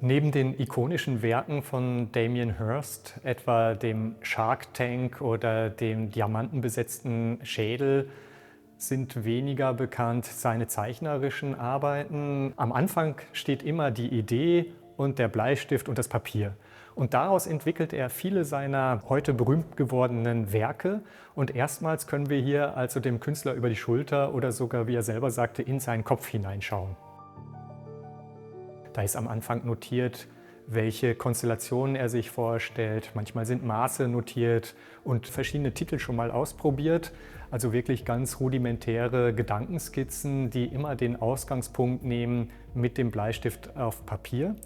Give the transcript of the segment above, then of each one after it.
Neben den ikonischen Werken von Damien Hirst, etwa dem Shark Tank oder dem diamantenbesetzten Schädel, sind weniger bekannt seine zeichnerischen Arbeiten. Am Anfang steht immer die Idee und der Bleistift und das Papier. Und daraus entwickelt er viele seiner heute berühmt gewordenen Werke. Und erstmals können wir hier also dem Künstler über die Schulter oder sogar, wie er selber sagte, in seinen Kopf hineinschauen. Da ist am Anfang notiert, welche Konstellationen er sich vorstellt. Manchmal sind Maße notiert und verschiedene Titel schon mal ausprobiert. Also wirklich ganz rudimentäre Gedankenskizzen, die immer den Ausgangspunkt nehmen mit dem Bleistift auf Papier.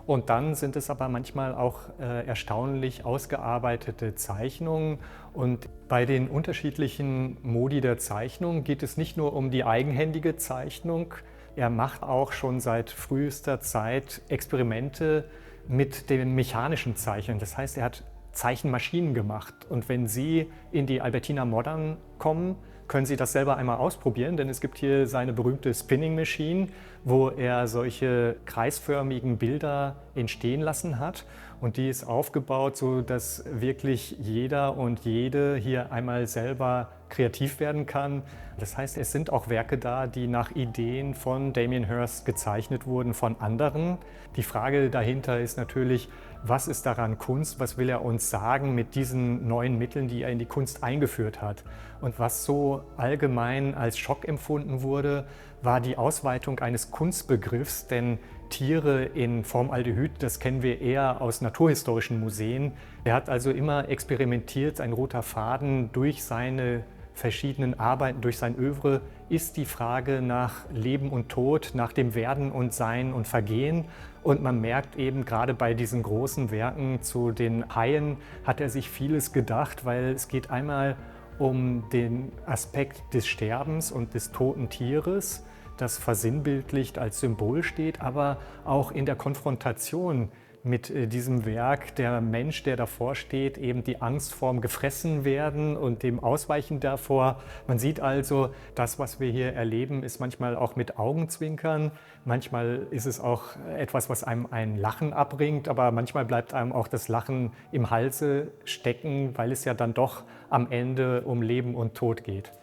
Und dann sind es aber manchmal auch erstaunlich ausgearbeitete Zeichnungen. Und bei den unterschiedlichen Modi der Zeichnung geht es nicht nur um die eigenhändige Zeichnung. Er macht auch schon seit frühester Zeit Experimente mit dem mechanischen Zeichnen. Das heißt, er hat Zeichenmaschinen gemacht. Und wenn Sie in die Albertina Modern kommen, können Sie das selber einmal ausprobieren, denn es gibt hier seine berühmte Spinning Machine, wo er solche kreisförmigen Bilder entstehen lassen hat. Und die ist aufgebaut, so dass wirklich jeder und jede hier einmal selber kreativ werden kann. Das heißt, es sind auch Werke da, die nach Ideen von Damien Hirst gezeichnet wurden von anderen. Die Frage dahinter ist natürlich, was ist daran Kunst? Was will er uns sagen mit diesen neuen Mitteln, die er in die Kunst eingeführt hat? Und was so allgemein als Schock empfunden wurde, war die Ausweitung eines Kunstbegriffs, denn Tiere in Formaldehyd, das kennen wir eher aus naturhistorischen Museen. Er hat also immer experimentiert, ein roter Faden durch seine verschiedenen Arbeiten, durch sein Œuvre ist die Frage nach Leben und Tod, nach dem Werden und Sein und Vergehen. Und man merkt eben, gerade bei diesen großen Werken zu den Haien hat er sich vieles gedacht, weil es geht einmal um den Aspekt des Sterbens und des toten Tieres, das versinnbildlicht als Symbol steht, aber auch in der Konfrontation mit diesem Werk der Mensch, der davor steht, eben die Angst vorm Gefressenwerden und dem Ausweichen davor. Man sieht also, das, was wir hier erleben, ist manchmal auch mit Augenzwinkern. Manchmal ist es auch etwas, was einem ein Lachen abbringt, aber manchmal bleibt einem auch das Lachen im Halse stecken, weil es ja dann doch am Ende um Leben und Tod geht.